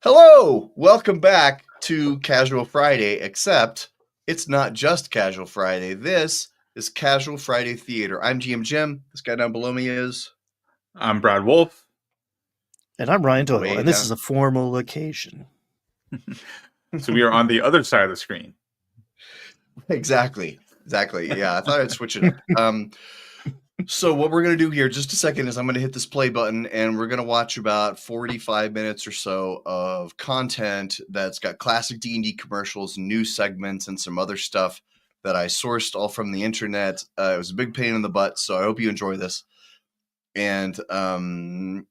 Hello! Welcome back to Casual Friday, except it's not just Casual Friday. This is Casual Friday Theater. I'm GM Jim. This guy down below me is... I'm Brad Wolf. And I'm Ryan Doyle, Way and this down. is a formal occasion. So we are on the other side of the screen. Exactly. Yeah, I thought I'd switch it up. So what we're going to do here, just a second, is I'm going to hit this play button, and we're going to watch about 45 minutes or so of content that's got classic D&D commercials, new segments, and some other stuff that I sourced all from the internet. It was a big pain in the butt, so I hope you enjoy this. And the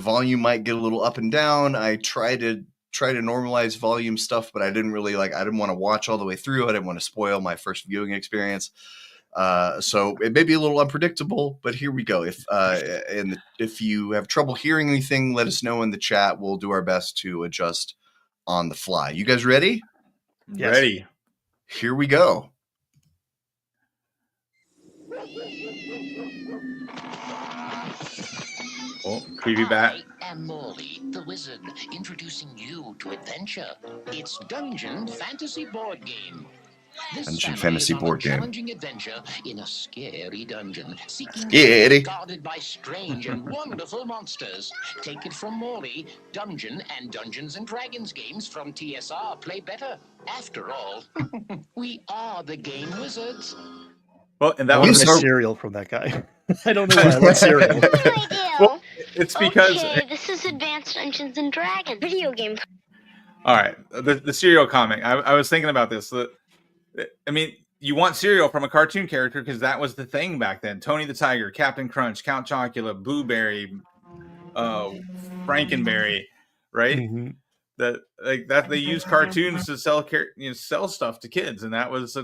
volume might get a little up and down. I try to normalize volume stuff, but I didn't want to watch all the way through. I didn't want to spoil my first viewing experience. So it may be a little unpredictable, but here we go. If you have trouble hearing anything, let us know in the chat. We'll do our best to adjust on the fly. You guys ready? Yes. Ready. Here we go. Oh, creepy bat. I am Morley, the wizard, introducing you to adventure. It's Dungeon Fantasy Board Game. This Dungeon family Fantasy is on Board a Game. challenging adventure in a scary dungeon, seeking Scary. secrets guarded by strange and wonderful monsters. Take it from Morley, Dungeon and Dungeons and Dragons games from TSR play better. After all, we are the game wizards. Well, and that I We want was my start- cereal from that guy. I don't know why I like cereal. What do I do? well, it's because Okay, this is Advanced Dungeons and Dragons video game. all right, the cereal comic. I was thinking about this. I mean, you want cereal from a cartoon character because that was the thing back then. Tony the Tiger, Captain Crunch, Count Chocula, Blueberry, Frankenberry, right? Mhm. That they use cartoons to sell stuff to kids, and that was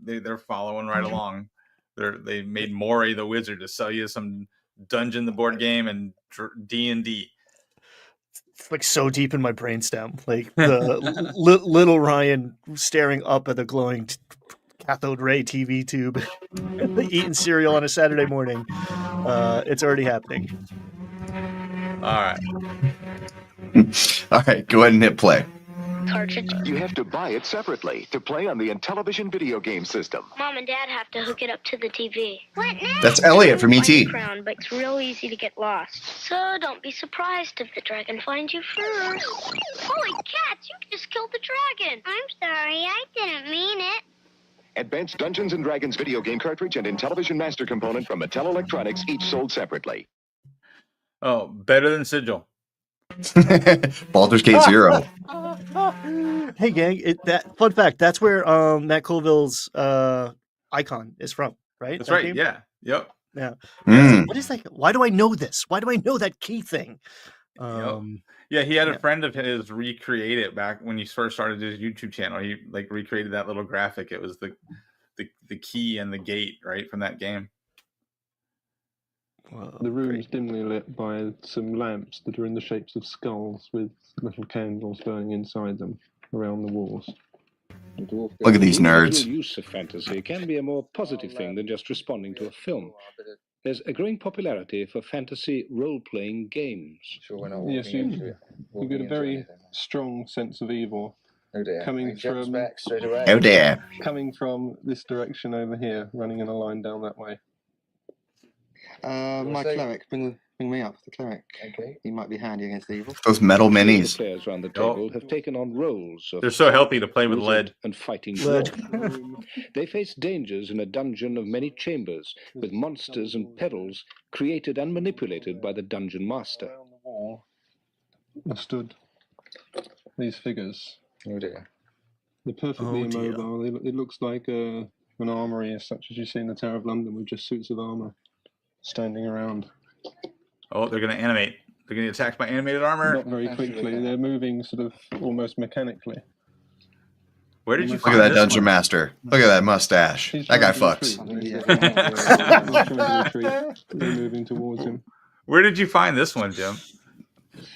they're following right along. They made Maury the Wizard to sell you some Dungeon the board game and D&D. It's like so deep in my brainstem. Like the little Ryan staring up at the glowing cathode ray TV tube, eating cereal on a Saturday morning. It's already happening. All right. All right, go ahead and hit play. Cartridge. You have to buy it separately to play on the Intellivision video game system. Mom and Dad have to hook it up to the TV. What now? That's Elliot from ET. Crown, but it's real easy to get lost. So don't be surprised if the dragon finds you first. Holy cats! You just killed the dragon. I'm sorry, I didn't mean it. Advanced Dungeons & Dragons video game cartridge and Intellivision master component from Mattel Electronics, each sold separately. Oh, better than Sigil. Baldur's Gate 0. Hey gang, fun fact, that's where Matt Colville's icon is from, right? That's That right. game? Yeah. Yep. Yeah. Mm. What is that? Why do I know this? Why do I know that key thing? Yeah, he had a friend of his recreate it back when he first started his YouTube channel. He recreated that little graphic. It was the key and the gate, right, from that game. Whoa, The room great. is dimly lit by some lamps that are in the shapes of skulls with little candles burning inside them around the walls. Look at these nerds. The use of fantasy can be a more positive thing than just responding to a film. There's a growing popularity for fantasy role-playing games. Yes, you get a very strong sense of evil coming from Oh dear. coming from this direction over here, running in a line down that way. My cleric, bring me up, the cleric. Okay. He might be handy against evil. Those metal The minis. players around the table have taken on roles of They're so healthy to play with wizard lead. and fighting Lead. dwarf. They face dangers in a dungeon of many chambers, with monsters and perils created and manipulated by the dungeon master. Around the wall are stood these figures. Oh dear. They're perfectly Oh, dear. immobile. It looks like an armory, as such as you see in the Tower of London, with just suits of armour standing around. Oh, they're going to animate. They're going to get attacked by animated armor. Not very quickly. They're moving sort of almost mechanically. Where did you Look find at that this dungeon one? master. Look at that mustache. He's That guy trying to fucks. retreat. He's trying to retreat. They're moving towards him. Where did you find this one, Jim?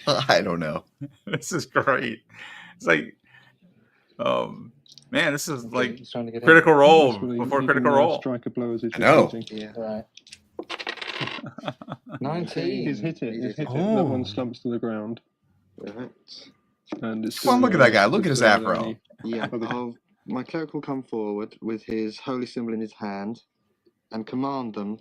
I don't know. This is great. It's like, man, this is like He's trying to get Critical Role Possibly before he Critical can, Role. Strike a blow as he's I know. retreating. in. Yeah, right. 19. He's hit it. He's hit it. Oh. That one slumps to the ground. Right. And it's Come on, look at that guy. Look at his afro. Yeah, Other- my cleric will come forward with his holy symbol in his hand and command them,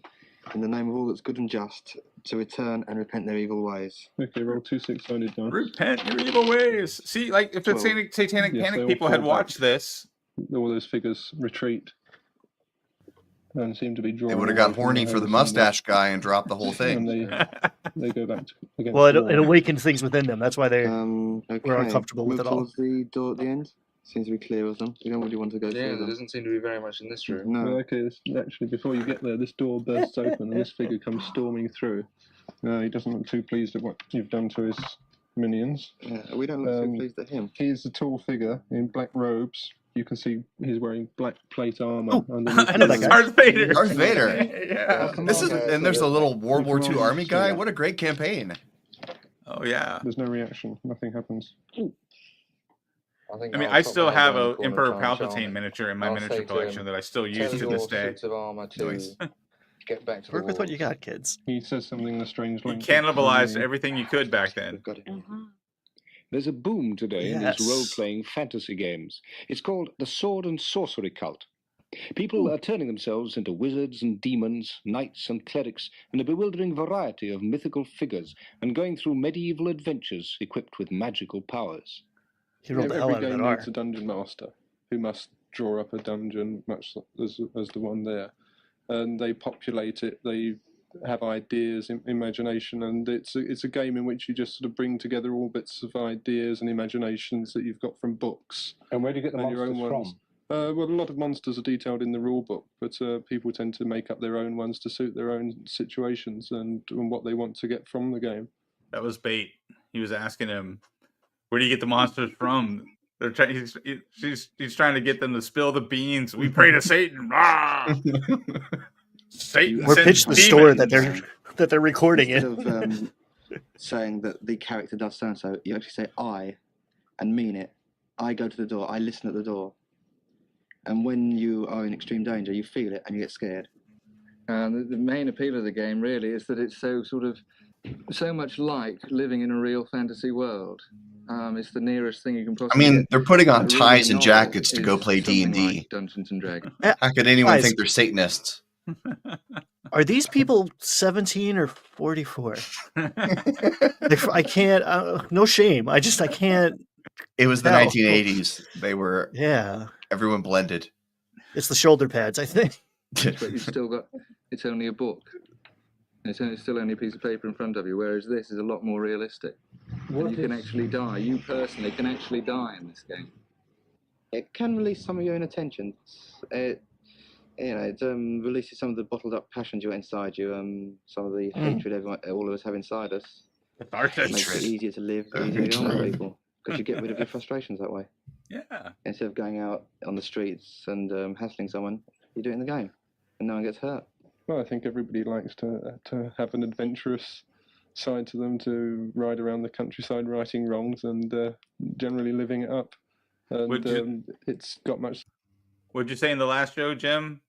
in the name of all that's good and just, to return and repent their evil ways. Okay, roll 2 6-sided dice. Repent your evil ways. See, like if the Well, Satanic yes, they Panic all people had fall back. watched this, All those figures retreat and seem to be drawn. They would have away got from horny the for the holy mustache guy and dropped the whole symbol. thing. And they go back to, against Well, the wall. it awakened things within them. That's why they Okay. were uncomfortable with Move it all. towards the door at the end. Seems to be clear of them. We don't really want to go Yeah, through there them. doesn't seem to be very much in this room. No. Well, okay, actually, before you get there, this door bursts open and this figure comes storming through. He doesn't look too pleased at what you've done to his minions. Yeah, we don't look too pleased at him. He's a tall figure in black robes. You can see he's wearing black plate armor. Oh, underneath I know his- that guy. Darth Vader. Darth Vader. Yeah. This is, and there's a little World War II Army guy. What a great campaign. Oh yeah. There's no reaction. Nothing happens. I mean, I still have a Emperor Palpatine miniature in my miniature collection that I still use to this day. Of armor to Nice. get back to Work the with what you walls. got, kids. He says something in a strange You language. cannibalized everything you could back then. We've got it. There's a boom today in Yes. these role-playing fantasy games. It's called the sword and sorcery cult. People are turning themselves into wizards and demons, knights and clerics, and a bewildering variety of mythical figures, and going through medieval adventures equipped with magical powers. He rolled the hell Every out of game that R. needs a dungeon master who must draw up a dungeon, much as the one there, and they populate it. They have ideas, imagination, and it's a game in which you just sort of bring together all bits of ideas and imaginations that you've got from books. And where do you get the And your monsters own from? ones. Well, a lot of monsters are detailed in the rule book, but people tend to make up their own ones to suit their own situations and what they want to get from the game. That was bait. He was asking him, "Where do you get the monsters from?" They're trying. He's trying to get them to spill the beans. We pray to Satan. Ah! Satan. Or sends pitch the store that demons. they're recording Instead in. of saying that the character does so and so, you actually say I and mean it. I go to the door. I listen at the door. And when you are in extreme danger, you feel it and you get scared. And the main appeal of the game really is that it's so much like living in a real fantasy world. It's the nearest thing you can I possibly mean, get. they're putting on A really ties and novel jackets to go is play something D&D. like Dungeons and Dragons. How could anyone Guys. think they're Satanists? Are these people 17 or 44? I can't. No shame. I can't. It was the No. 1980s. They were, Yeah, everyone blended. it's the shoulder pads. I think. But you've still got, it's only a book. It's still only a piece of paper in front of you, whereas this is a lot more realistic. And you can actually die. You personally can actually die in this game. It can release some of your inner tensions. It releases some of the bottled up passions you got inside you. Some of the hatred all of us have inside us. Darth It makes Hatred. it easier to live, Very easier to get on with true. people. Because you get rid of your frustrations that way. Yeah. Instead of going out on the streets and hassling someone, you do it in the game. And no one gets hurt. Well, I think everybody likes to have an adventurous side to them, to ride around the countryside righting wrongs and generally living it up. And it's got much. What'd you say in the last show, Jim?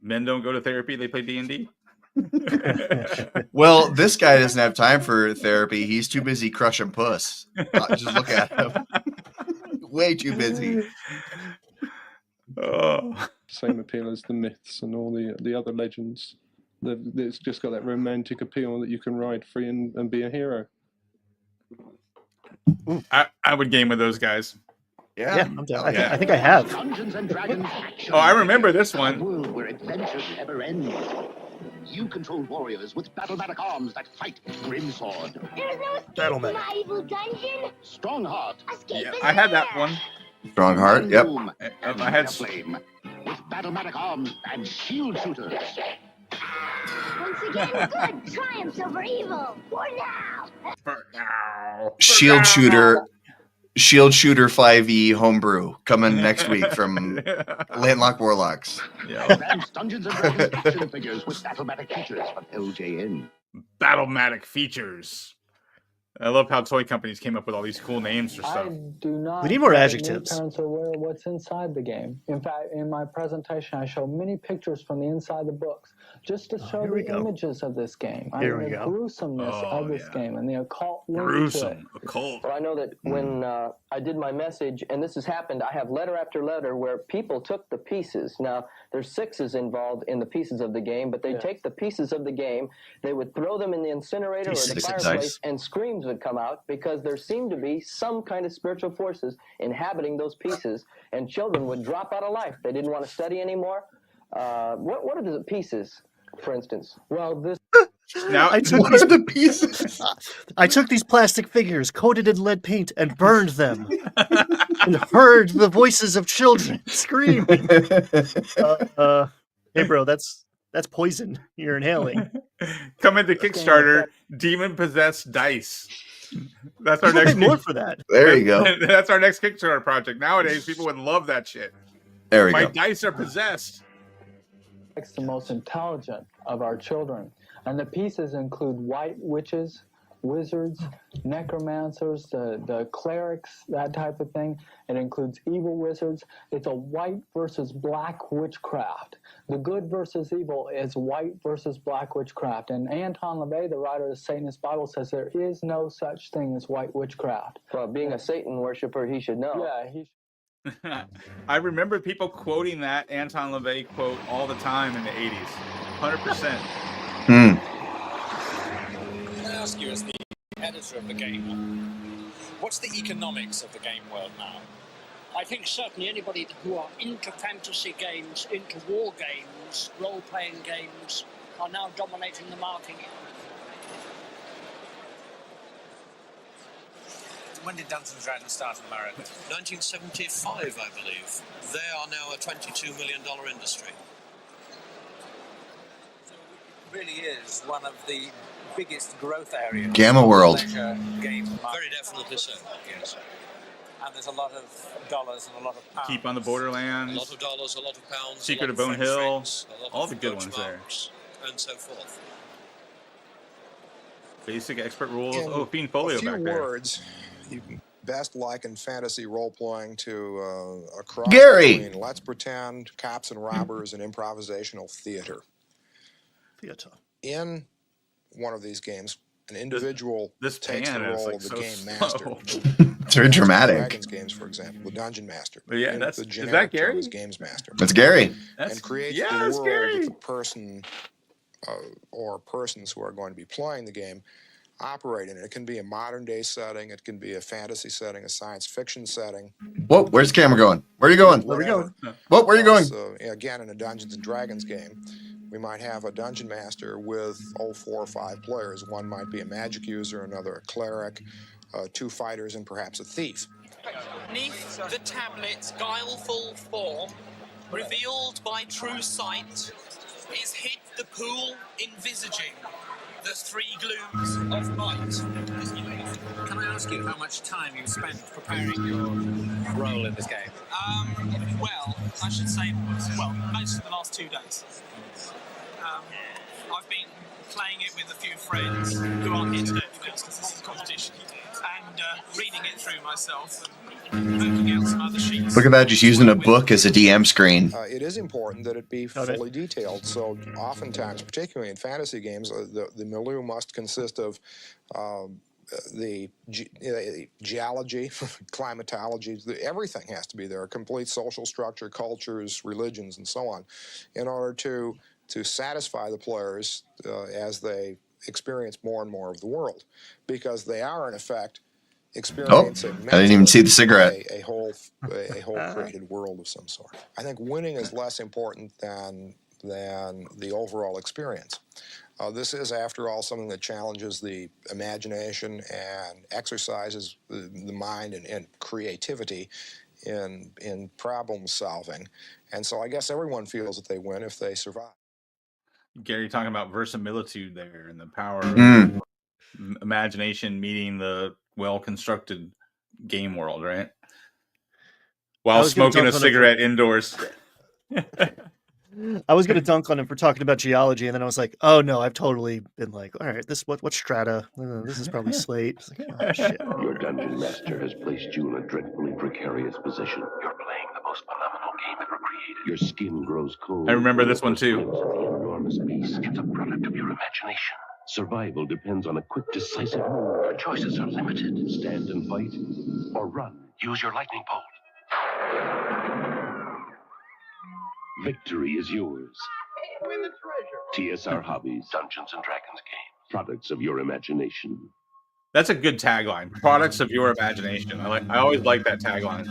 Men don't go to therapy; they play D&D. Well, this guy doesn't have time for therapy. He's too busy crushing puss. Just look at him. Way too busy. Oh. Same appeal as the myths and all the other legends. It's just got that romantic appeal that you can ride free and be a hero. I would game with those guys. Yeah, I'm down. Yeah. I think I have. Dungeons and Dragons action. Oh, I remember this A one. world where adventures never end. You control warriors with battle-matic arms that fight with grim sword. There's no escape Battle from Mac. my evil dungeon. Strongheart. Escape Yeah, is I had that there. one. Strong heart. Yep. Doom, and I had Flame. With battle-matic arms and shield shooters. Once again, good triumphs over evil. For now. For now. Shield Shooter 5e homebrew coming next week from Landlocked Warlocks. Yeah. Advanced Dungeons and Dragons action figures with battle-matic features from LJN. Battlematic features. I love how toy companies came up with all these cool names for stuff. I do not. We need more feel that adjectives. New parents are aware of what's inside the game. In fact, in my presentation, I show many pictures from the inside the books just to show the images of this game. Here we the go. gruesomeness of this game and the occult link to it. Gruesome, occult. Well, I know that when I did my message, and this has happened, I have letter after letter where people took the pieces. Now, there's sixes involved in the pieces of the game, but they take the pieces of the game, they would throw them in the incinerator or the fireplace, and screams would come out because there seemed to be some kind of spiritual forces inhabiting those pieces, and children would drop out of life. They didn't want to study anymore. What are the pieces, for instance? Well, this. Now, I took What are the pieces? I took these plastic figures coated in lead paint and burned them, and heard the voices of children screaming. Hey, bro, that's poison you're inhaling. Come into Kickstarter, demon possessed dice. That's our next. More for that. There you go. That's our next Kickstarter project. Nowadays, people would love that shit. There we My go. dice are possessed. It's the most intelligent of our children. And the pieces include white witches, wizards, necromancers, the clerics, that type of thing. It includes evil wizards. It's a white versus black witchcraft. The good versus evil is white versus black witchcraft. And Anton LaVey, the writer of the Satanist Bible, says there is no such thing as white witchcraft. Well, being a Satan worshiper, he should know. Yeah, he I remember people quoting that Anton LaVey quote all the time in the 80s. 100%. Hmm. Can I ask you, as the editor of the game, what's the economics of the game world now? I think certainly anybody who are into fantasy games, into war games, role-playing games, are now dominating the market. When did Dungeons & Dragons start in America? 1975, I believe. They are now a $22 million industry. So it really is one of the biggest growth areas. Gamma World. Game Very definitely so, yes. And there's a lot of dollars and a lot of pounds. Keep on the Borderlands. A lot of dollars, a lot of pounds. Secret of Bone Hill. All the good ones there. And so forth. Basic expert rules. In Fiend Folio a few back there. words, you can best liken fantasy role-playing to a cross Gary! between Let's Pretend, Cops and Robbers, and improvisational theater. In one of these games, an individual this takes the pan is, role like, of the so game slow. master. It's very dramatic. Dragons games, for example, the Dungeon Master. But yeah, And that's- the is that generic term Gary? is Games Master. That's Gary. And creates the that's world Gary. that the person or persons who are going to be playing the game operate in. It can be a modern-day setting. It can be a fantasy setting, a science fiction setting. Whoa, where's the camera going? Where are you going? Where are we going? Whoa, where are you going? So, again, in a Dungeons and Dragons game, we might have a dungeon master with 4 or 5 players. One might be a magic user, another a cleric, 2 fighters, and perhaps a thief. Beneath the tablet's guileful form, revealed by true sight, is hid the pool envisaging the 3 glooms of might. Can I ask you how much time you spent preparing your role in this game? Well, I should say, most of the last 2 days. I've been playing it with a few friends who aren't here today because this is a competition, and reading it through myself and working out some other sheets. Look at that, just using a book as a DM screen. It is important that it be fully detailed. So oftentimes, particularly in fantasy games, the milieu must consist of the geology, climatology, everything has to be there, a complete social structure, cultures, religions, and so on, in order to satisfy the players as they experience more and more of the world, because they are in effect experiencing I didn't even see the cigarette. a whole created world of some sort. I think winning is less important than the overall experience. This is, after all, something that challenges the imagination and exercises the mind and creativity in problem solving. And so I guess everyone feels that they win if they survive. Gary talking about verisimilitude there and the power Mm. of imagination meeting the well-constructed game world, right? I While was gonna smoking a jump on it cigarette indoors. I was gonna dunk on him for talking about geology, and then I was like, "Oh no, I've totally been like, all right, what strata? This is probably slate." It's like, oh shit. Your dungeon master has placed you in a dreadfully precarious position. You're playing the most phenomenal game ever created. Your skin grows cold. I remember this one too. The enormous beast. It's a product of your imagination. Survival depends on a quick, decisive move. Your choices are limited. Stand and fight, or run. Use your lightning bolt. Victory is yours. Win the treasure. TSR Hobbies, Dungeons and Dragons game. Products of your imagination. That's a good tagline. Products of your imagination. I always like that tagline.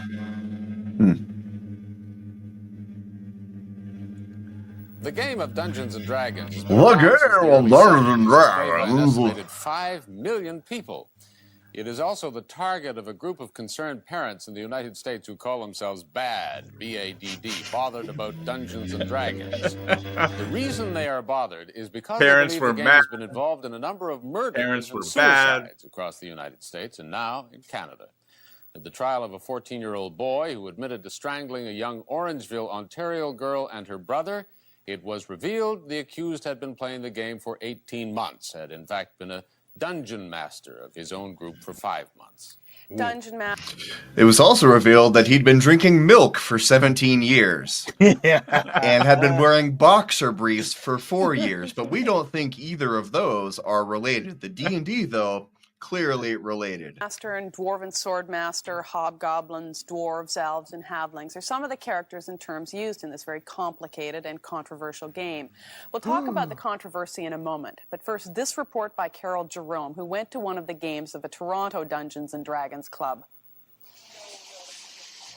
The game of Dungeons and Dragons has The been around since game the of early Dungeons 70s. and It's played by an Dragons. estimated 5 million people. It is also the target of a group of concerned parents in the United States who call themselves BADD, B-A-D-D, bothered about Dungeons and Dragons. The reason they are bothered is because Parents they were believe the game mad. has been involved in a number of murders Parents and were bad. suicides across the United States and now in Canada. At the trial of a 14-year-old boy who admitted to strangling a young Orangeville, Ontario girl and her brother, it was revealed the accused had been playing the game for 18 months, had in fact been a dungeon master of his own group for 5 months. Dungeon master. It was also revealed that he'd been drinking milk for 17 years and had been wearing boxer briefs for 4 years, but we don't think either of those are related. The D&D, though, clearly related. Master and Dwarven Sword Master, Hobgoblins, Dwarves, Elves, and Halflings are some of the characters and terms used in this very complicated and controversial game. We'll talk about the controversy in a moment, but first, this report by Carol Jerome, who went to one of the games of the Toronto Dungeons and Dragons Club.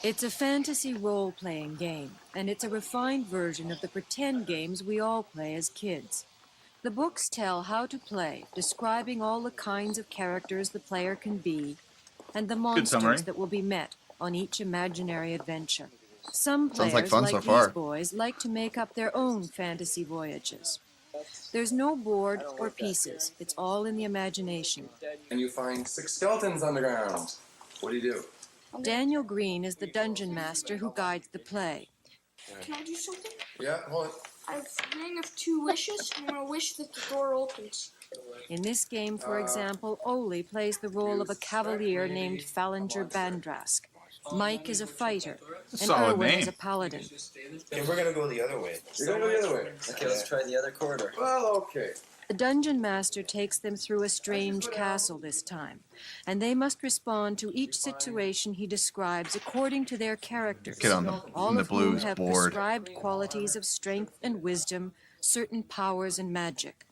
It's a fantasy role-playing game, and it's a refined version of the pretend games we all play as kids. The books tell how to play, describing all the kinds of characters the player can be, and the monsters that will be met on each imaginary adventure. Some Sounds players, like fun so these far. boys, like to make up their own fantasy voyages. There's no board or pieces. It's all in the imagination. And you find 6 skeletons on the ground. What do you do? Daniel Green is the dungeon master who guides the play. Can I do something? Yeah, hold it. I've rang of 2 wishes, and I'm going to wish that the door opens. In this game, for example, Oli plays the role of a cavalier named Fallinger Bandrask. Mike is a fighter, and Erwin is a paladin. Okay, we're gonna go the other way. You're gonna go the other way. Okay, let's try the other corridor. Well, okay. The dungeon master takes them through a strange castle this time, and they must respond to each situation he describes according to their characters, Get on all the of whom blues have board. prescribed qualities of strength and wisdom, certain powers and magic.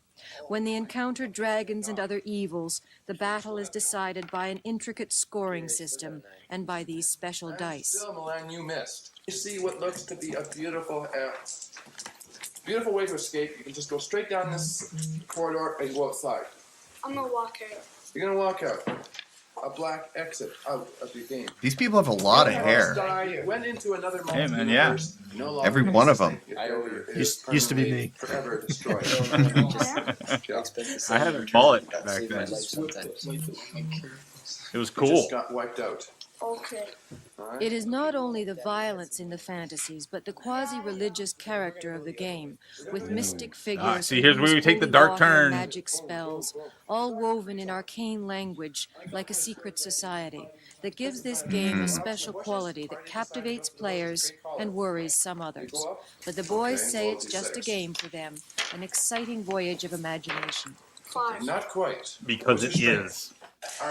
When they encounter dragons and other evils, the battle is decided by an intricate scoring system and by these special dice. Still, Milan, you missed. You see what looks to be a beautiful way to escape. You can just go straight down this corridor and go outside. I'm going to walk out. You're gonna walk out. A black exit out of your game. These people have a lot of hair. Died, went into another Hey, man, yeah. multiverse, no longer Every one of them. I owe you. It is Used to be me. Forever destroyed. I had a mullet back then. It was cool. Just got wiped out. Okay. It is not only the violence in the fantasies, but the quasi-religious character of the game, with mystic figures. See, here's who where we use take the holy dark water and turn. Magic spells, all woven in arcane language, like a secret society, that gives this game a special quality that captivates players and worries some others. But the boys say it's just a game for them, an exciting voyage of imagination. 5. Not quite. Because it is.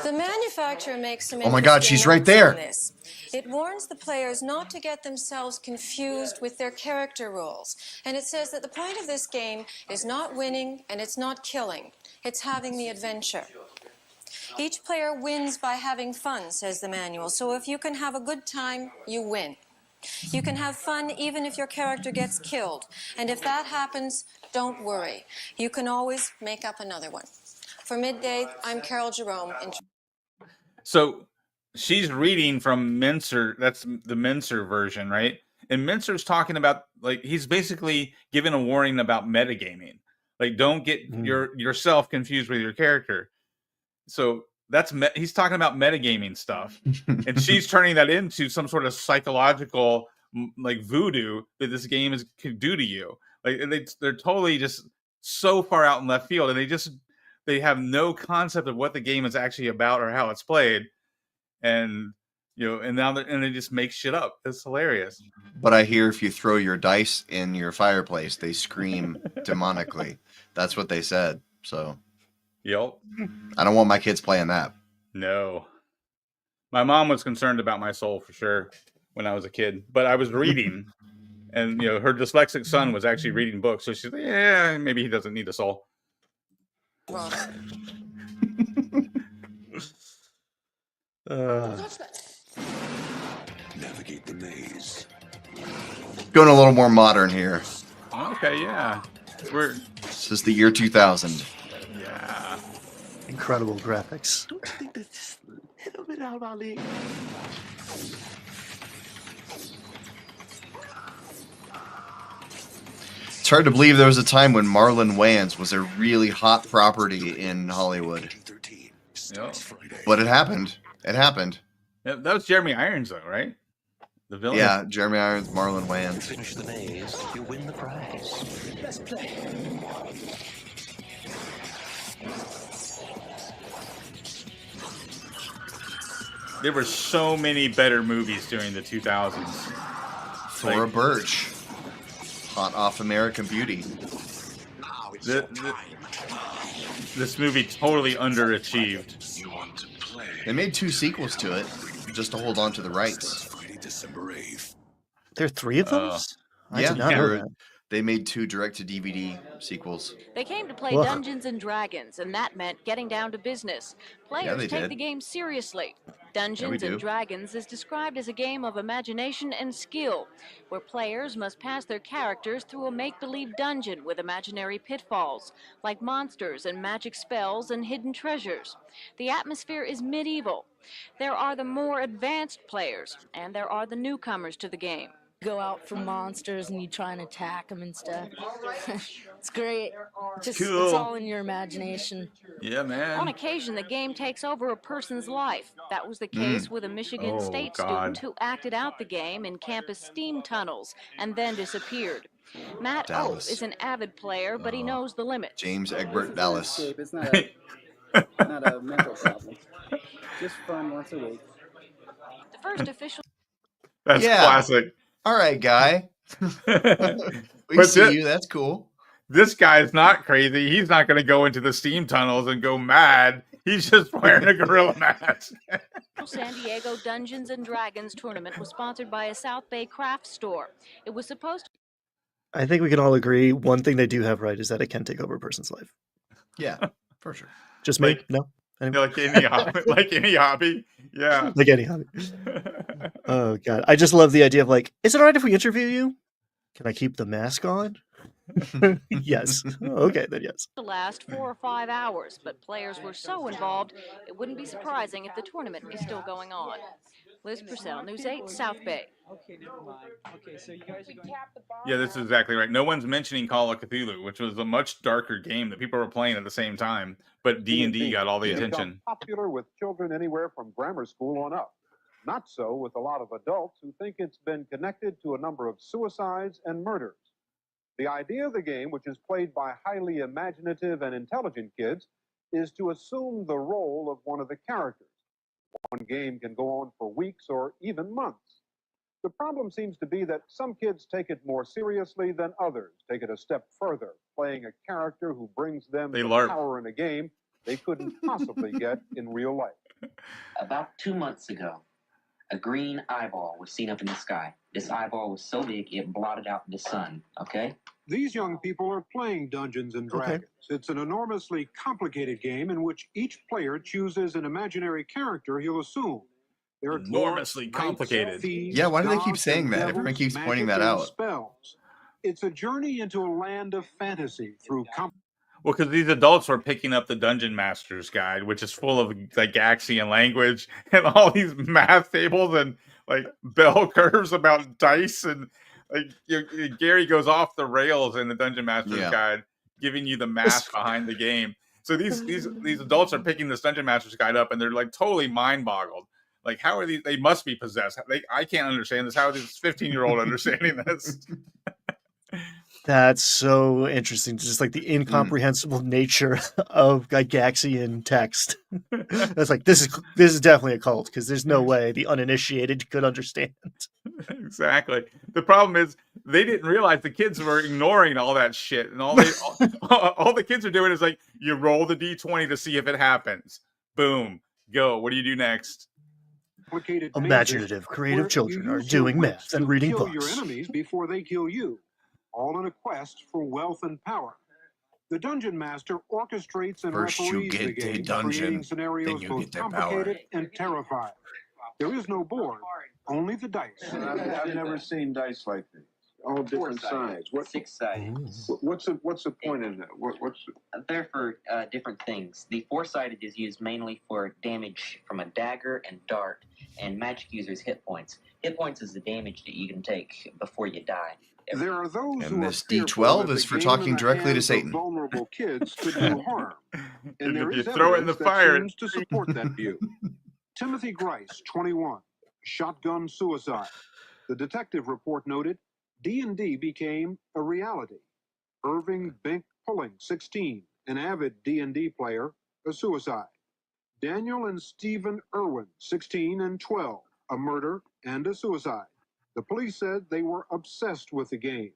The manufacturer makes some Oh my God, interesting she's right notes on there. this. It warns the players not to get themselves confused with their character rules. And it says that the point of this game is not winning and it's not killing. It's having the adventure. Each player wins by having fun, says the manual. So if you can have a good time, you win. You can have fun even if your character gets killed. And if that happens, don't worry. You can always make up another one. For Midday, I'm Carol Jerome. So she's reading from Mincer. That's the Mincer version, right? And Mincer's talking about, like, he's basically giving a warning about metagaming. Like, don't get yourself confused with your character. So he's talking about metagaming stuff, and she's turning that into some sort of psychological, like voodoo that this game can do to you. Like they're totally just so far out in left field, and they have no concept of what the game is actually about or how it's played, and and now they just make shit up. It's hilarious. But I hear if you throw your dice in your fireplace, they scream demonically. That's what they said. So, yep. I don't want my kids playing that. No. My mom was concerned about my soul for sure when I was a kid, but I was reading, and her dyslexic son was actually reading books, so she's like, yeah, maybe he doesn't need a soul. Navigate the maze. Going a little more modern here. Okay, yeah. This is the year 2000. Yeah. Incredible graphics. Don't you think that's just a little bit out of our league? It's hard to believe there was a time when Marlon Wayans was a really hot property in Hollywood. Yep. But it happened. It happened. That was Jeremy Irons, though, right? The villain. Yeah, Jeremy Irons, Marlon Wayans. Finish the maze, you win the prize. Let's play. There were so many better movies during the 2000s. Thora Birch. Hot off American Beauty. This movie totally underachieved. You want to play? They made 2 sequels to it just to hold on to the rights. Friday, December 8th. There are 3 of those? I Yeah, did not know that. they made 2 direct-to-DVD sequels. They came to play Whoa. Dungeons and Dragons, and that meant getting down to business. Players they take did. the game seriously. Dungeons do. and Dragons is described as a game of imagination and skill, where players must pass their characters through a make-believe dungeon with imaginary pitfalls, like monsters and magic spells and hidden treasures. The atmosphere is medieval. There are the more advanced players, and there are the newcomers to the game. Go out for monsters and you try and attack them and stuff. It's great. Just cool. It's all in your imagination. Yeah, man. On occasion, the game takes over a person's life. That was the case with a Michigan Oh, State God. student who acted out the game in campus steam tunnels and then disappeared. Matt Dallas. Oates is an avid player, but he knows the limits. James Egbert Dallas. It's not not a mental problem. Just fun once a week. The first official. That's Yeah. classic. All right, guy. We But see thi- you. That's cool. This guy's not crazy. He's not going to go into the steam tunnels and go mad. He's just wearing a gorilla mask. San Diego Dungeons and Dragons tournament was sponsored by a South Bay craft store. It was supposed to. I think we can all agree one thing they do have right is that it can take over a person's life. Yeah, for sure. Just me? Like- No? like any hobby. Yeah. Like any hobby. Oh, God. I just love the idea of like, is it all right if we interview you? Can I keep the mask on? Yes. Oh, okay, then yes. To last 4 or 5 hours, but players were so involved, it wouldn't be surprising if the tournament is still going on. Liz Purcell, News 8, South Bay. Okay, never mind. Okay, so you guys are going. Yeah, this is exactly right. No one's mentioning Call of Cthulhu, which was a much darker game that people were playing at the same time, but D&D got all the attention. Popular with children anywhere from grammar school on up. Not so with a lot of adults who think it's been connected to a number of suicides and murders. The idea of the game, which is played by highly imaginative and intelligent kids, is to assume the role of one of the characters. One game can go on for weeks or even months. The problem seems to be that some kids take it more seriously than others, take it a step further, playing a character who brings them They the LARP. power in a game they couldn't possibly get in real life. About 2 months ago, a green eyeball was seen up in the sky. This eyeball was so big it blotted out the sun, okay? These young people are playing Dungeons and Dragons. It's an enormously complicated game in which each player chooses an imaginary character he'll assume. There are Enormously dwarves, complicated. knights, thieves, Yeah, why do they keep gods, saying and that? devils, Everyone keeps pointing magic, that and out. Spells. It's a journey into a land of fantasy through Well, because these adults were picking up the Dungeon Master's Guide, which is full of like Gaxian language and all these math tables and like bell curves about dice and like Gary goes off the rails in the Dungeon Master's Yeah. Guide, giving you the math behind the game. So these adults are picking this Dungeon Master's Guide up and they're like totally mind boggled. Like, how are these? They must be possessed. I can't understand this. How is this 15-year-old understanding this? That's so interesting. Just like the incomprehensible nature of Gygaxian text. That's like this is definitely a cult because there's no way the uninitiated could understand. Exactly. The problem is they didn't realize the kids were ignoring all that shit, and all the kids are doing is like, you roll the d20 to see if it happens. Boom, go. What do you do next? Imaginative, creative children are doing math and reading kill your books. enemies before they kill you, all in a quest for wealth and power. The dungeon master orchestrates and First you referees the get the game, dungeon, creating then scenarios you both get their complicated power. and terrifying. There is no board, only the dice. I've never seen dice like these. All different sides. What, 6 sided. what's the point in that? They're for different things. The 4-sided is used mainly for damage from a dagger and dart, and magic users' hit points. Hit points is the damage that you can take before you die. There are those And who this are D12 is for talking directly to Satan. Vulnerable kids could do harm, And there if you is throw it in the evidence that fire, seems to support that view. Timothy Grice, 21, shotgun suicide. The detective report noted D&D became a reality. Irving Bink Pulling, 16, an avid D&D player, a suicide. Daniel and Stephen Irwin, 16 and 12, a murder and a suicide. The police said they were obsessed with the game.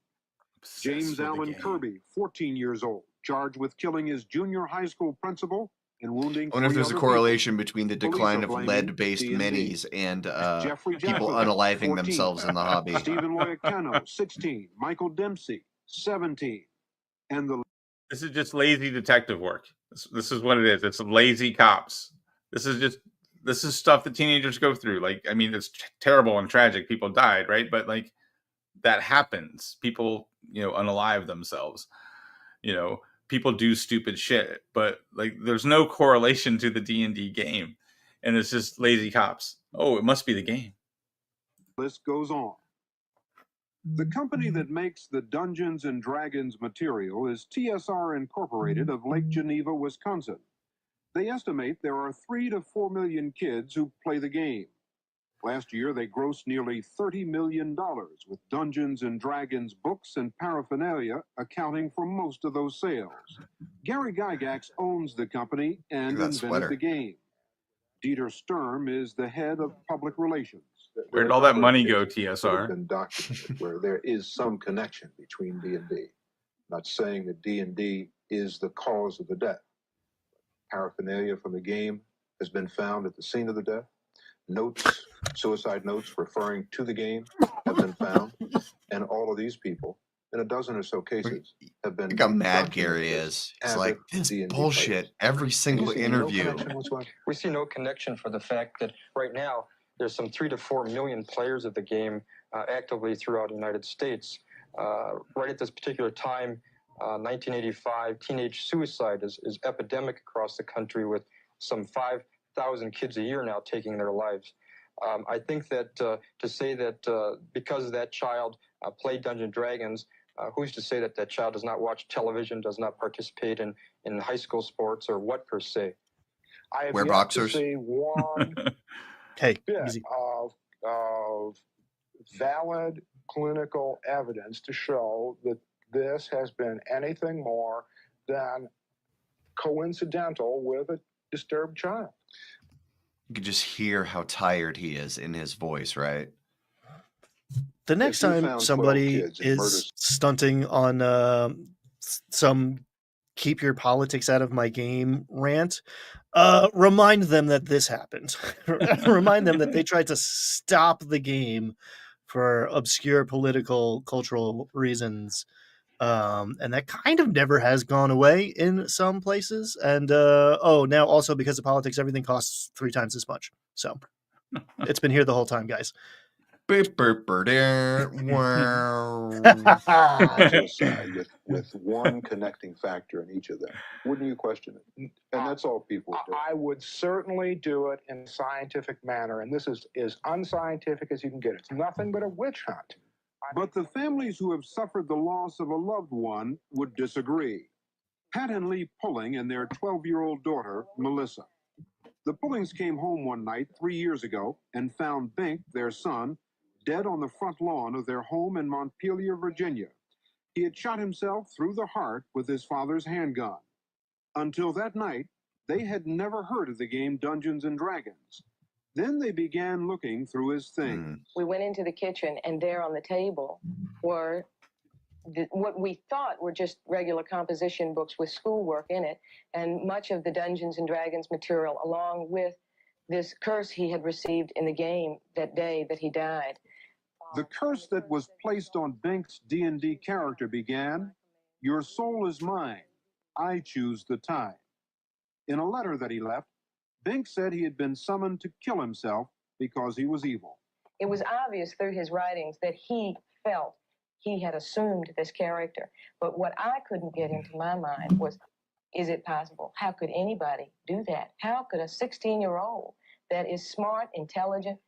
James Allen Kirby, 14 years old, charged with killing his junior high school principal and wounding I wonder if 3 there's a other correlation between the Police decline are of blaming lead-based D&D. minis and Jeffrey people Jacobin, unaliving 14. themselves in the hobby. Stephen Loyacano, 16. Michael Dempsey, 17. And the this is just lazy detective work. This is what it is. It's lazy cops. This is stuff that teenagers go through. Like, I mean, it's terrible and tragic. People died, right? But like, that happens. People, unalive themselves. People do stupid shit. But like, there's no correlation to the D&D game, and it's just lazy cops. Oh, it must be the game. list goes on. The company that makes the Dungeons and Dragons material is TSR Incorporated of Lake Geneva, Wisconsin. They estimate there are 3 to 4 million kids who play the game. Last year, they grossed nearly $30 million, with Dungeons and Dragons books and paraphernalia accounting for most of those sales. Gary Gygax owns the company and invented the game. Dieter Sturm is the head of public relations. Where did all that money go, TSR? Been documented where there is some connection between D&D. Not saying that D&D is the cause of the death. Paraphernalia from the game has been found at the scene of the death. Notes, suicide notes referring to the game have been found. And all of these people, in a dozen or so cases, have been... Look how mad Gary is. It's like, this bullshit every single interview. We see no connection for the fact that right now there's some 3 to 4 million players of the game actively throughout the United States. Right at this particular time, 1985, teenage suicide is epidemic across the country, with some 5,000 kids a year now taking their lives. I think that to say that because that child played Dungeons & Dragons, who's to say that that child does not watch television, does not participate in high school sports, or what per se? I have Wear yet boxers. to see one bit of valid clinical evidence to show that this has been anything more than coincidental with a disturbed child. You can just hear how tired he is in his voice, right? The next time somebody is stunting on some keep your politics out of my game rant, remind them that this happened. Remind them that they tried to stop the game for obscure political, cultural reasons. And that kind of never has gone away in some places. And now also because of politics, everything costs 3 times as much. So it's been here the whole time, guys. Suicide with one connecting factor in each of them. Wouldn't you question it? And that's all people do. I would certainly do it in a scientific manner, and this is as unscientific as you can get. It's nothing but a witch hunt. But the families who have suffered the loss of a loved one would disagree. Pat and Lee Pulling and their 12-year-old daughter, Melissa. The Pullings came home one night 3 years ago and found Bink, their son, dead on the front lawn of their home in Montpelier, Virginia. He had shot himself through the heart with his father's handgun. Until that night, they had never heard of the game Dungeons and Dragons. Then they began looking through his things. We went into the kitchen, and there on the table were what we thought were just regular composition books with schoolwork in it, and much of the Dungeons and Dragons material, along with this curse he had received in the game that day that he died. The curse that was placed on Bink's D&D character began, "Your soul is mine. I choose the time." In a letter that he left, Bink said he had been summoned to kill himself because he was evil. It was obvious through his writings that he felt he had assumed this character. But what I couldn't get into my mind was, is it possible? How could anybody do that? How could a 16-year-old that is smart, intelligent,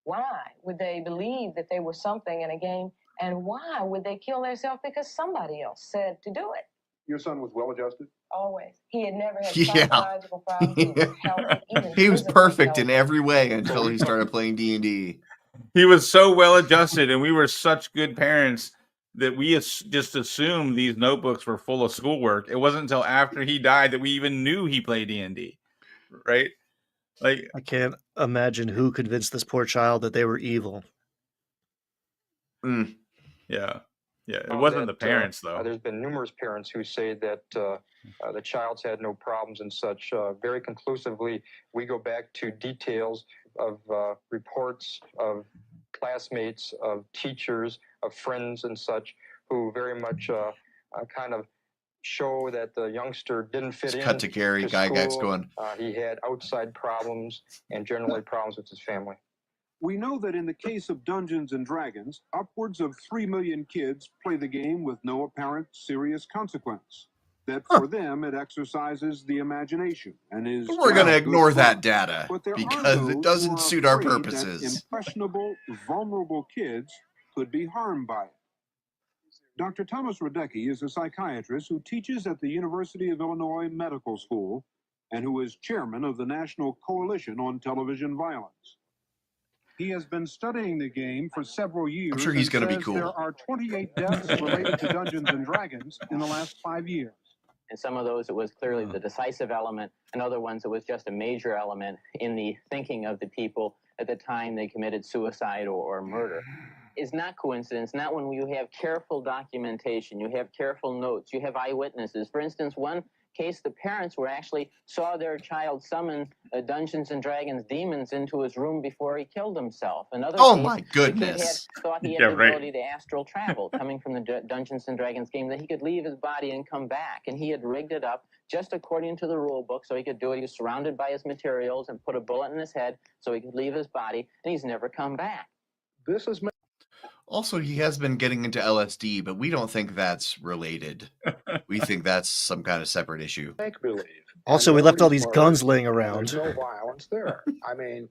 why would they believe that they were something in a game? And why would they kill themselves because somebody else said to do it? Your son was well-adjusted? Always. He had never had Yeah. psychological problems. He was healthy, even He was physically perfect in healthy. every way until he started playing D&D. He was so well adjusted, and we were such good parents that we just assumed these notebooks were full of schoolwork. It wasn't until after he died that we even knew he played D&D, right? Like, I can't imagine who convinced this poor child that they were evil. Yeah. It wasn't the parents, though. There's been numerous parents who say that the child's had no problems and such. Very conclusively, we go back to details of reports of classmates, of teachers, of friends and such, who very much kind of show that the youngster didn't fit in. Cut to Gary Gygax going, He had outside problems and generally problems with his family. We know that in the case of Dungeons and Dragons, upwards of 3 million kids play the game with no apparent serious consequence. That for them, it exercises the imagination and is... we're going to ignore that data But there are because those it doesn't who are suit our afraid that purposes. impressionable, vulnerable kids could be harmed by it. Dr. Thomas Radecki is a psychiatrist who teaches at the University of Illinois Medical School and who is chairman of the National Coalition on Television Violence. He has been studying the game for several years. I'm sure he's going to be says cool. There are 28 deaths related to Dungeons and Dragons in the last 5 years. In some of those, it was clearly the decisive element. In other ones, it was just a major element in the thinking of the people at the time they committed suicide or murder. It's not coincidence, not when you have careful documentation, you have careful notes, you have eyewitnesses. For instance, one case, the parents saw their child summon Dungeons and Dragons demons into his room before he killed himself. Another case, my goodness. The kid thought he had the ability to astral travel coming from the Dungeons and Dragons game, that he could leave his body and come back. And he had rigged it up just according to the rule book so he could do it. He was surrounded by his materials and put a bullet in his head so he could leave his body, and he's never come back. This is... Also, he has been getting into LSD, but we don't think that's related. We think that's some kind of separate issue. Make-believe. Also, we left all these guns laying around. There's no violence there. I mean,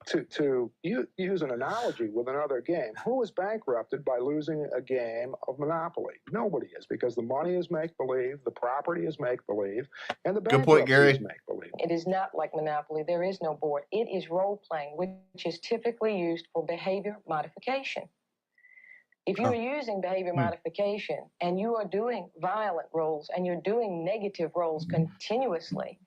to use an analogy with another game, who is bankrupted by losing a game of Monopoly? Nobody is, because the money is make-believe, the property is make-believe, and the bankruptcy is make-believe. It is not like Monopoly. There is no board. It is role-playing, which is typically used for behavior modification. If you are using behavior modification and you are doing violent roles and you're doing negative roles continuously,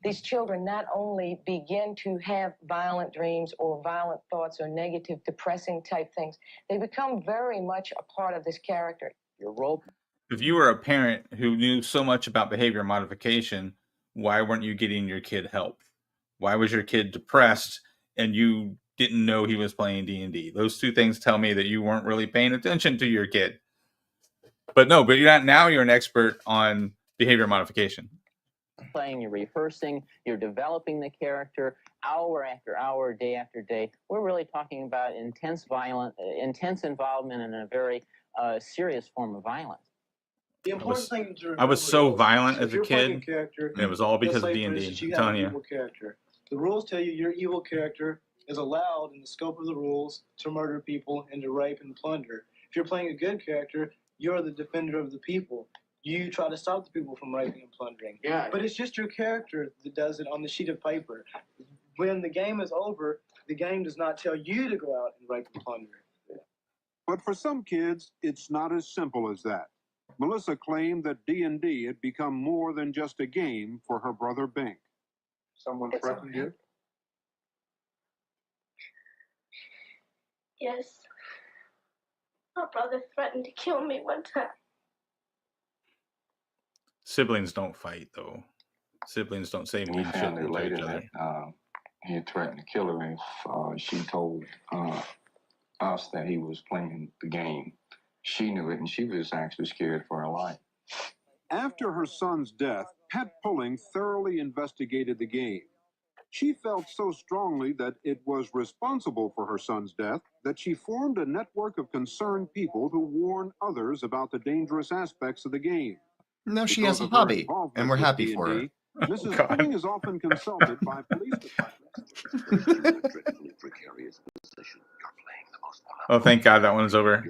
these children not only begin to have violent dreams or violent thoughts or negative, depressing type things, they become very much a part of this character. Your role. If you were a parent who knew so much about behavior modification, why weren't you getting your kid help? Why was your kid depressed and you didn't know he was playing D&D? Those two things tell me that you weren't really paying attention to your kid. But you're not. Now you're an expert on behavior modification. Playing, you're rehearsing, you're developing the character hour after hour, day after day. We're really talking about intense involvement in a very serious form of violence. The important thing to remember I was so violent is as a kid, and it was all because of D&D. I'm telling you. Evil character. The rules tell you your evil character is allowed in the scope of the rules to murder people and to rape and plunder. If you're playing a good character, you're the defender of the people. you try to stop the people from raping and plundering. Yeah. But it's just your character that does it on the sheet of paper. When the game is over, the game does not tell you to go out and rape and plunder. But for some kids, it's not as simple as that. Melissa claimed that D&D had become more than just a game for her brother Bink. Someone threatened you? Yes. My brother threatened to kill me one time. Siblings don't fight, though. Siblings don't say We mean shit found to out each later other. that he had threatened to kill her if she told us that he was playing the game. She knew it, and she was actually scared for her life. After her son's death, Pat Pulling thoroughly investigated the game. She felt so strongly that it was responsible for her son's death that she formed a network of concerned people to warn others about the dangerous aspects of the game. Now she Because has a of her hobby, involvement and we're with happy for her. D&D, Mrs. God. Pulling is often consulted by police departments. Oh, thank God that one's over.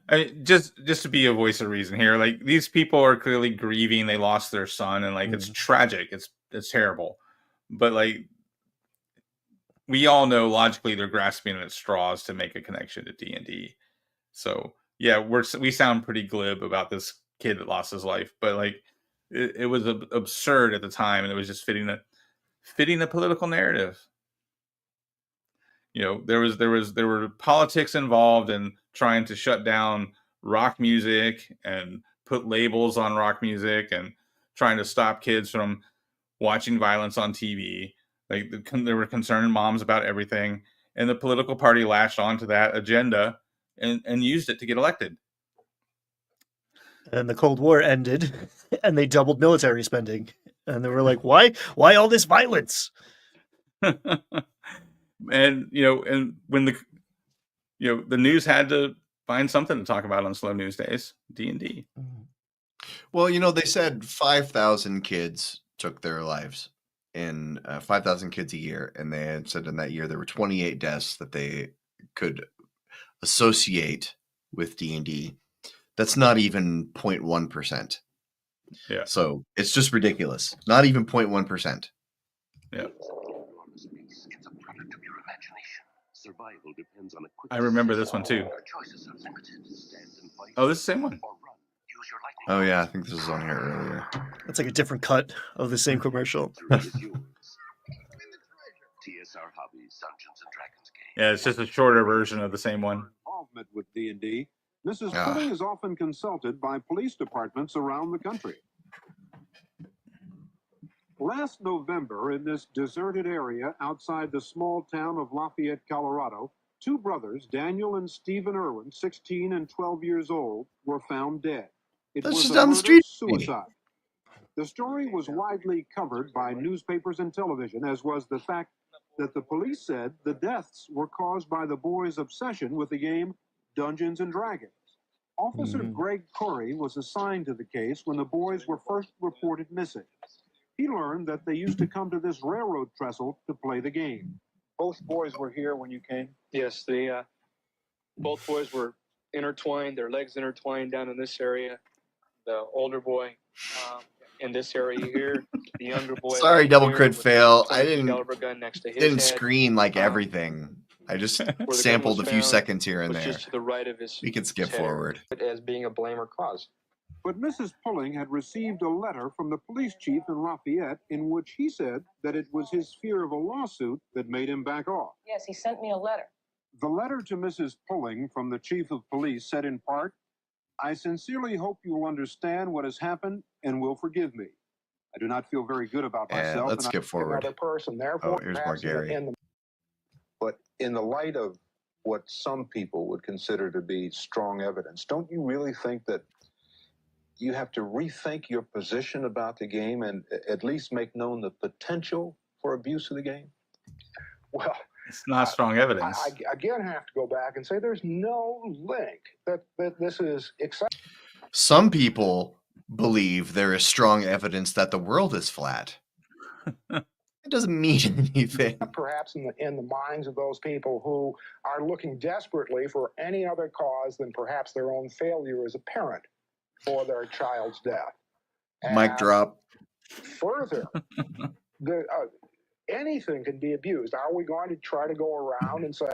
I mean, just to be a voice of reason here, like these people are clearly grieving. They lost their son, and like it's tragic. It's terrible, but like we all know logically they're grasping at straws to make a connection to D&D. So yeah, we sound pretty glib about this kid that lost his life, but like it was absurd at the time, and it was just fitting the political narrative. You know, there were politics involved in trying to shut down rock music and put labels on rock music and trying to stop kids from watching violence on TV. Like there were concerned moms about everything, and the political party latched onto that agenda and used it to get elected. And the Cold War ended, and they doubled military spending, and they were like, "Why all this violence?" And and when the news had to find something to talk about on slow news days, D&D. Well, they said 5,000 kids took their lives in 5,000 kids a year. And they had said in that year there were 28 deaths that they could associate with D&D. That's not even 0.1%. Yeah. So it's just ridiculous. Not even 0.1%. Yeah. Survival depends on a quick I remember this one too. Oh, this is the same one. Oh yeah, I think this was on here earlier. It's like a different cut of the same commercial. TSR Hobbies, Dungeons and Dragons game. Yeah, it's just a shorter version of the same one. Involvement with D&D, Mrs. Pulling is often consulted by police departments around the country. Last November, in this deserted area outside the small town of Lafayette, Colorado, two brothers, Daniel and Stephen Irwin, 16 and 12 years old, were found dead. It That's was just a down the murder street. suicide. The story was widely covered by newspapers and television, as was the fact that the police said the deaths were caused by the boys' obsession with the game Dungeons and Dragons. Officer Greg Corey was assigned to the case when the boys were first reported missing. He learned that they used to come to this railroad trestle to play the game. Both boys were here when you came? Yes, both boys were intertwined, their legs intertwined down in this area. The older boy in this area here, the younger boy. Sorry, double here crit with fail. the I .22 caliber gun next to his didn't head. screen like everything. I just Where the gun sampled a was few found seconds here and was there. just to the right of his We can skip head, forward. as being a blame or cause. But Mrs. Pulling had received a letter from the police chief in Lafayette in which he said that it was his fear of a lawsuit that made him back off. Yes, he sent me a letter. The letter to Mrs. Pulling from the chief of police said in part, "I sincerely hope you will understand what has happened and will forgive me. I do not feel very good about myself." Let's skip forward. Person, Oh, here's more Gary. But in the light of what some people would consider to be strong evidence, don't you really think that you have to rethink your position about the game and at least make known the potential for abuse of the game? Well, it's not strong evidence. I again have to go back and say there's no link that this is exciting. Some people believe there is strong evidence that the world is flat. It doesn't mean anything. Perhaps in the minds of those people who are looking desperately for any other cause than perhaps their own failure as a parent. for their child's death. Mic And drop. further, anything can be abused. Are we going to try to go around and say,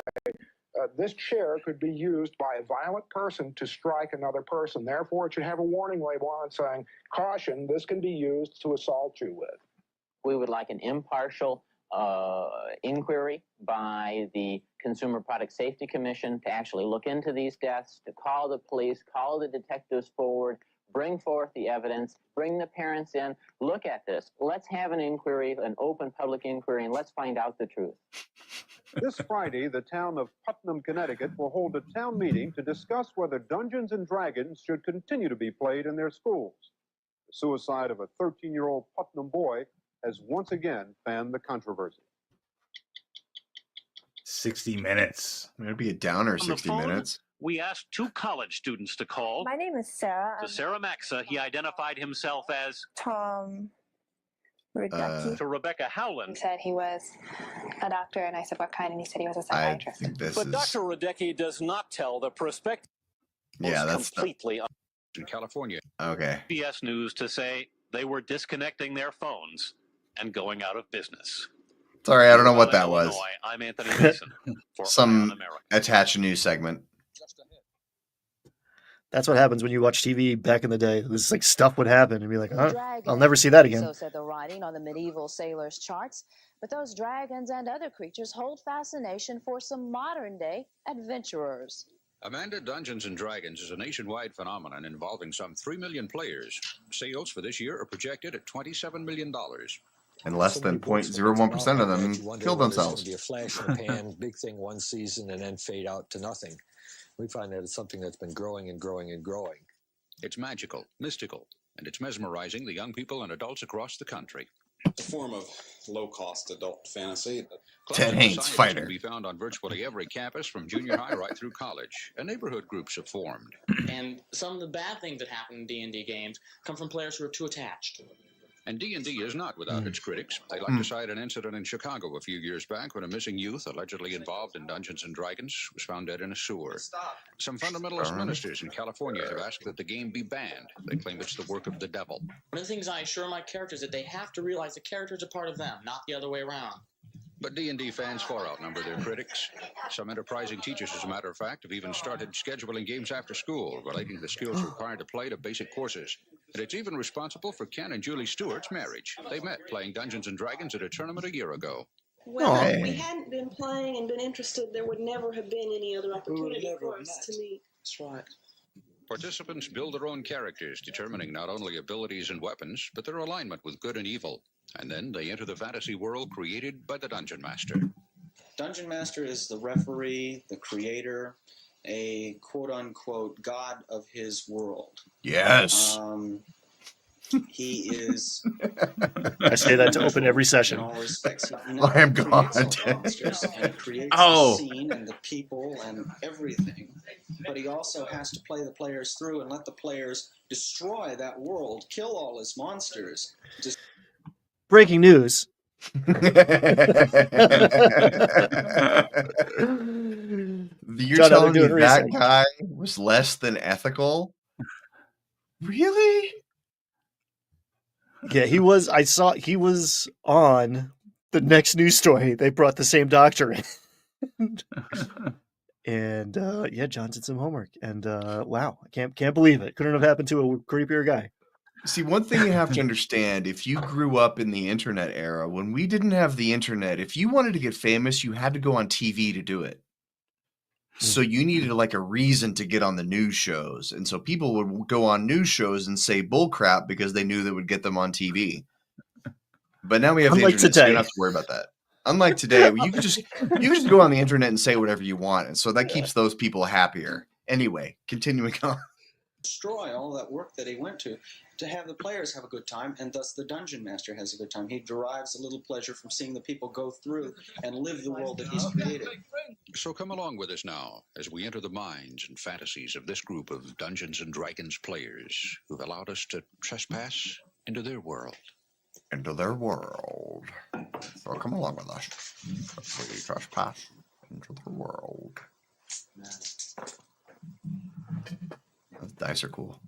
this chair could be used by a violent person to strike another person. Therefore, it should have a warning label on it saying, caution, this can be used to assault you with. We would like an impartial inquiry by the Consumer Product Safety Commission to actually look into these deaths, to call the police, call the detectives forward, bring forth the evidence, bring the parents in, look at this. Let's have an inquiry, an open public inquiry, and let's find out the truth. This Friday, the town of Putnam, Connecticut will hold a town meeting to discuss whether Dungeons and Dragons should continue to be played in their schools. The suicide of a 13-year-old Putnam boy has once again fanned the controversy. 60 minutes. It'd be a downer, On the 60 phone, minutes. We asked 2 college students to call. My name is Sarah. To Sarah Maxa, he identified himself as Tom Rudecki. to Rebecca He Howland. said he was a doctor, and I said, what kind? And he said he was a psychiatrist. I think this But is... Dr. Rudecki does not tell the prospective Yeah, that's completely in California. Okay. CBS News to say they were disconnecting their phones and going out of business. Sorry, I don't know what that was. Illinois, I'm Anthony Mason for Eye on Some America. attached news segment. That's what happens when you watch TV back in the day. This like stuff would happen and be like, oh, Dragon. I'll never see that again. So said the writing on the medieval sailors' charts. But those dragons and other creatures hold fascination for some modern-day adventurers. Amanda, Dungeons and Dragons is a nationwide phenomenon involving some 3 million players. Sales for this year are projected at $27 million. And less than 0.01% of them kill themselves. Be a flash in the pan, big thing one season, and then fade out to nothing. We find that it's something that's been growing and growing and growing. It's magical, mystical, and it's mesmerizing the young people and adults across the country. It's a form of low-cost adult fantasy. Ted Haines, fighter. Can be found on virtually every campus from junior high right through college, and neighborhood groups have formed. And some of the bad things that happen in D&D games come from players who are too attached. And D&D is not without its critics. They like to cite an incident in Chicago a few years back when a missing youth allegedly involved in Dungeons and Dragons was found dead in a sewer. Some fundamentalist ministers in California have asked that the game be banned. They claim it's the work of the devil. One of the things I assure my characters is that they have to realize the characters are part of them, not the other way around. But D&D fans far outnumber their critics. Some enterprising teachers, as a matter of fact, have even started scheduling games after school, relating the skills required to play to basic courses. And it's even responsible for Ken and Julie Stewart's marriage. They met playing Dungeons and Dragons at a tournament a year ago. Well, if we hadn't been playing and been interested, there would never have been any other opportunity for us to meet. That's right. Participants build their own characters, determining not only abilities and weapons, but their alignment with good and evil. And then they enter the fantasy world created by the Dungeon Master. Dungeon Master is the referee, the creator, a quote-unquote god of his world. Yes. He is... I say that to open every session. In all respects, I am God. monsters and creates the scene and the people and everything. But he also has to play the players through and let the players destroy that world, kill all his monsters. Breaking news. You're John, telling me that research. guy was less than ethical? Really? Yeah, he was. I saw he was on the next news story. They brought the same doctor in. And yeah, John did some homework. And wow, I can't believe it. Couldn't have happened to a creepier guy. See, one thing you have to understand, if you grew up in the internet era, when we didn't have the internet, if you wanted to get famous, you had to go on TV to do it. So you needed like a reason to get on the news shows. And so people would go on news shows and say bullcrap because they knew that would get them on TV. But now we have the Unlike internet, so you today. don't have to worry about that. Unlike today, you can just go on the internet and say whatever you want. And so that keeps those people happier. Anyway, continuing on. Destroy all that work that he went to have the players have a good time, and thus the Dungeon Master has a good time. He derives a little pleasure from seeing the people go through and live the world that he's created. So come along with us now as we enter the minds and fantasies of this group of Dungeons and Dragons players who've allowed us to trespass into their world. Into their world. So come along with us as we trespass into their world. Those dice are cool.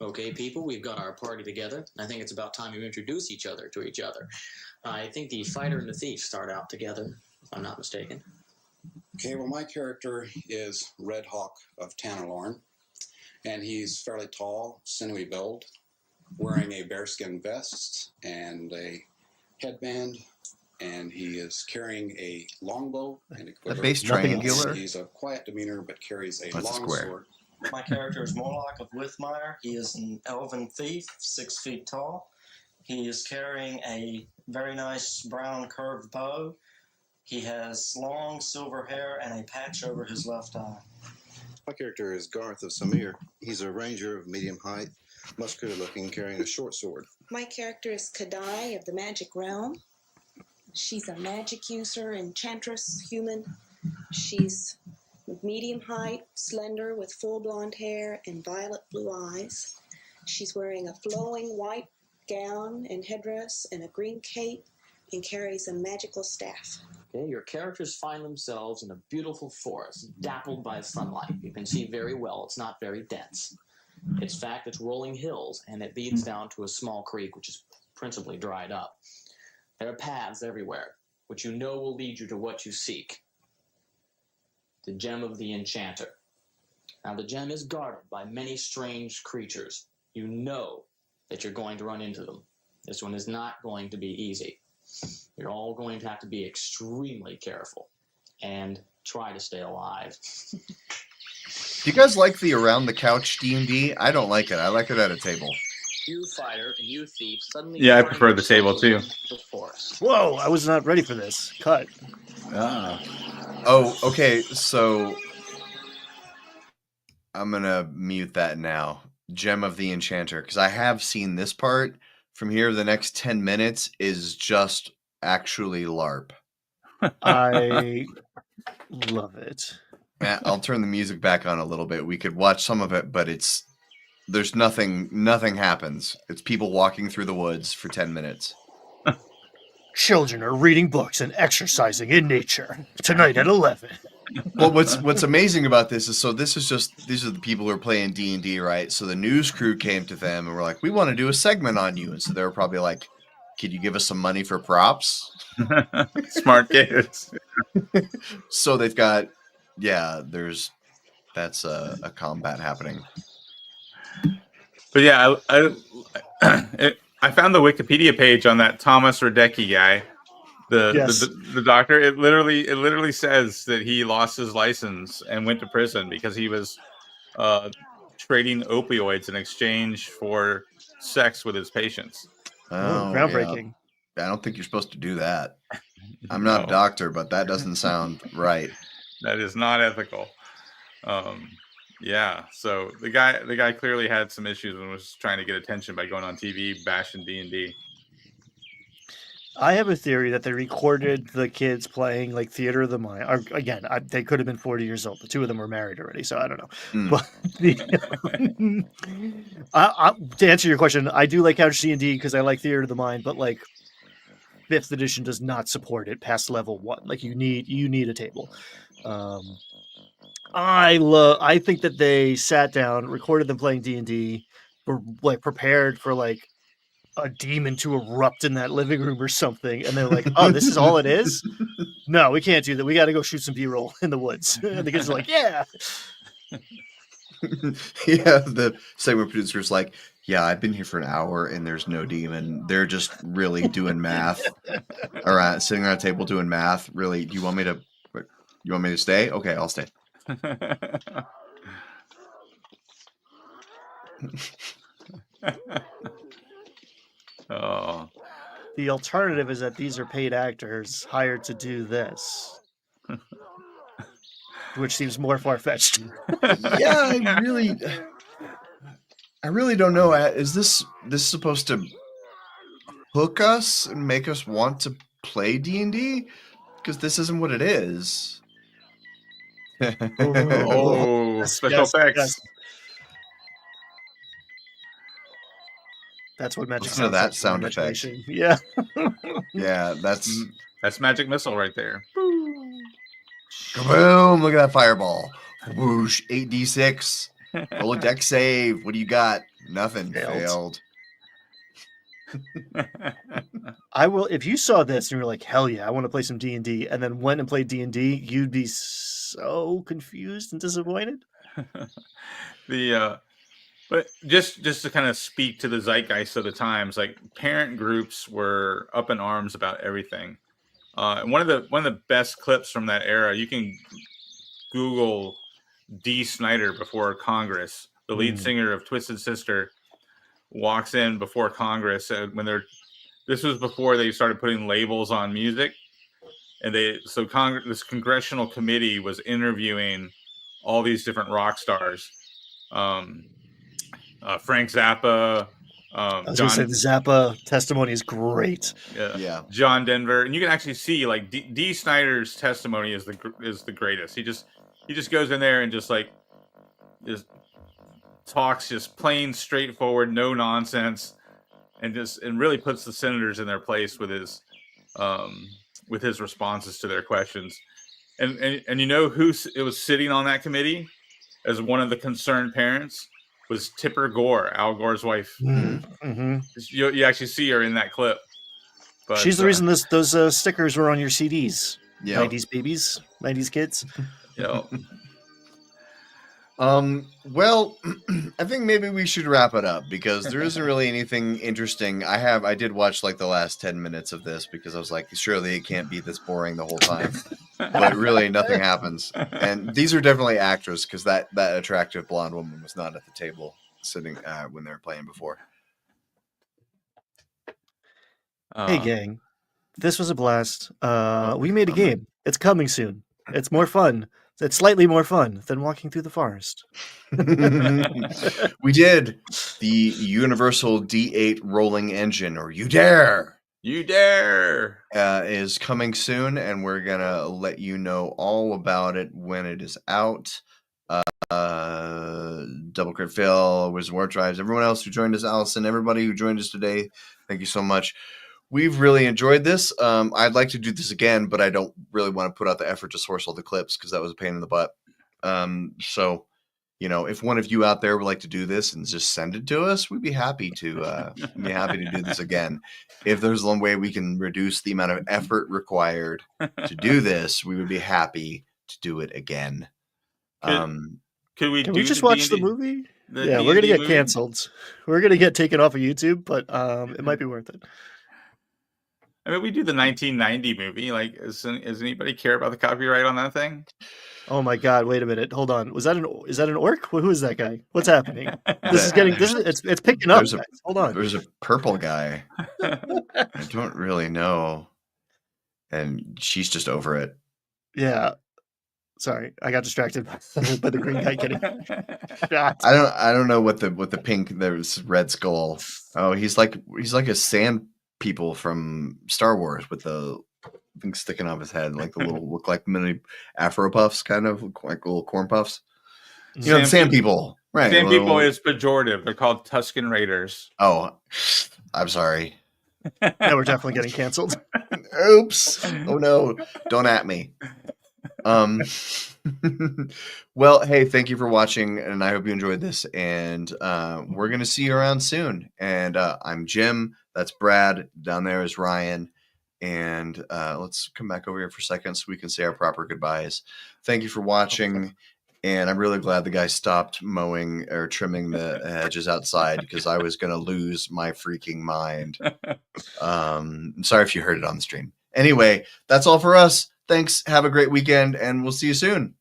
Okay, people, we've got our party together. I think it's about time you introduce each other to each other. I think the fighter and the thief start out together, if I'm not mistaken. Okay, well, my character is Red Hawk of Tannerlorn, and he's fairly tall, sinewy build, wearing a bearskin vest and a headband, and he is carrying a longbow and a quiver. The base triangular? He's a quiet demeanor, but carries a That's a long square. sword. My character is Morlock of Withmire. He is an elven thief, 6 feet tall. He is carrying a very nice brown curved bow. He has long silver hair and a patch over his left eye. My character is Garth of Samir. He's a ranger of medium height, muscular looking, carrying a short sword. My character is Kadai of the Magic Realm. She's a magic user, enchantress, human. She's medium height, slender, with full blonde hair and violet blue eyes. She's wearing a flowing white gown and headdress and a green cape and carries a magical staff. Okay, your characters find themselves in a beautiful forest, dappled by sunlight. You can see very well. It's not very dense. In fact, it's rolling hills, and it leads down to a small creek, which is principally dried up. There are paths everywhere, which you know will lead you to what you seek. The gem of the enchanter. Now, the gem is guarded by many strange creatures. You know that you're going to run into them. This one is not going to be easy. You're all going to have to be extremely careful and try to stay alive. Do you guys like the around the couch D&D? I don't like it. I like it at a table. You fighter and you thief suddenly. Yeah, I prefer the table too. Whoa, I was not ready for this. Cut. Oh, okay. So I'm going to mute that now. Gem of the Enchanter. Because I have seen this part. From here, the next 10 minutes is just actually LARP. I love it. Yeah, I'll turn the music back on a little bit. We could watch some of it, but there's nothing happens. It's people walking through the woods for 10 minutes. Children are reading books and exercising in nature tonight at 11. Well, what's amazing about this is these are the people who are playing D&D, right? So the news crew came to them and were like, "We want to do a segment on you." And so they were probably like, "Could you give us some money for props?" Smart kids. So they've got, that's a combat happening. But yeah, I found the Wikipedia page on that Thomas Radecki guy, the doctor. It literally says that he lost his license and went to prison because he was trading opioids in exchange for sex with his patients. Oh, groundbreaking. Yeah. I don't think you're supposed to do that. I'm not a doctor, but that doesn't sound right. That is not ethical. Yeah, so the guy clearly had some issues and was trying to get attention by going on TV bashing D&D. I have a theory that they recorded the kids playing like Theater of the Mind. Or, again, they could have been 40 years old. The two of them were married already, so I don't know. But to answer your question, I do like Couch D&D because I like Theater of the Mind, but like 5th edition does not support it past level 1. Like you need a table. I think that they sat down, recorded them playing D&D, were like prepared for like a demon to erupt in that living room or something, and they're like, "Oh, this is all it is? No, we can't do that. We got to go shoot some B-roll in the woods." And the kids are like, "Yeah." Yeah, the segment producer's like, "Yeah, I've been here for an hour and there's no demon. They're just really doing math, sitting around a table doing math. Really, you want me to stay? Okay, I'll stay." Oh. The alternative is that these are paid actors hired to do this, which seems more far-fetched. Yeah, I really don't know. Is this supposed to hook us and make us want to play D&D? Because this isn't what it is. Special effects. Yes. That's what magic. Listen to that sound effect. Yeah. Yeah, that's magic missile right there. Kaboom! Look at that fireball. Whoosh! 8d6. Roll a deck save. What do you got? Nothing failed. I will. If you saw this and you were like, "Hell yeah, I want to play some D&D," and then went and played D&D, you'd be so confused and disappointed. But just to kind of speak to the zeitgeist of the times, like parent groups were up in arms about everything. And one of the best clips from that era, you can Google Dee Snider before Congress, the lead singer of Twisted Sister, walks in before Congress this was before they started putting labels on music, and this congressional committee was interviewing all these different rock stars, Frank Zappa, I was going to say the Zappa testimony is great. Yeah. John Denver, and you can actually see like Dee Snider's testimony is the greatest. He just goes in there and just talks just plain straightforward, no nonsense, and really puts the senators in their place with his responses to their questions. And you know who it was sitting on that committee as one of the concerned parents was Tipper Gore, Al Gore's wife. Mm-hmm. You actually see her in that clip. But, she's the reason those stickers were on your CDs. Yeah. 90s babies, 90s kids. Yeah. Well, I think maybe we should wrap it up because there isn't really anything interesting. I did watch like the last 10 minutes of this because I was like, surely it can't be this boring the whole time. But really nothing happens. And these are definitely actors because that attractive blonde woman was not at the table sitting when they were playing before. Hey gang, this was a blast. We made a game. It's coming soon. It's more fun. It's slightly more fun than walking through the forest. We did the Universal D8 rolling engine, or You Dare. You Dare is coming soon, and we're gonna let you know all about it when it is out. Double Crit Phil, Wizard War Tribes, everyone else who joined us, Allison, everybody who joined us today, thank you so much. We've really enjoyed this. I'd like to do this again, but I don't really want to put out the effort to source all the clips because that was a pain in the butt. So, if one of you out there would like to do this and just send it to us, we'd be happy to do this again. If there's one way we can reduce the amount of effort required to do this, we would be happy to do it again. Can we just watch the movie? Yeah, we're gonna get canceled. We're gonna get taken off of YouTube, but it might be worth it. I mean, we do the 1990 movie. Like, does anybody care about the copyright on that thing? Oh my God! Wait a minute. Hold on. Is that an orc? Who is that guy? What's happening? It's picking up. Guys. Hold on. There's a purple guy. I don't really know, and she's just over it. Yeah. Sorry, I got distracted by the green guy getting shot. I don't know what the pink. There's red skull. Oh, he's like a sand people from Star Wars with the thing sticking off his head, like the little look like mini Afro puffs, kind of look like little corn puffs. Sand people, right? Sand people is pejorative. They're called Tusken Raiders. Oh, I'm sorry. Now we're definitely getting canceled. Oops! Oh no! Don't at me. Well, hey, thank you for watching, and I hope you enjoyed this. And we're gonna see you around soon. And I'm Jim. That's Brad. Down there is Ryan. And let's come back over here for a second so we can say our proper goodbyes. Thank you for watching. And I'm really glad the guy stopped mowing or trimming the hedges outside because I was going to lose my freaking mind. I'm sorry if you heard it on the stream. Anyway, that's all for us. Thanks. Have a great weekend, and we'll see you soon.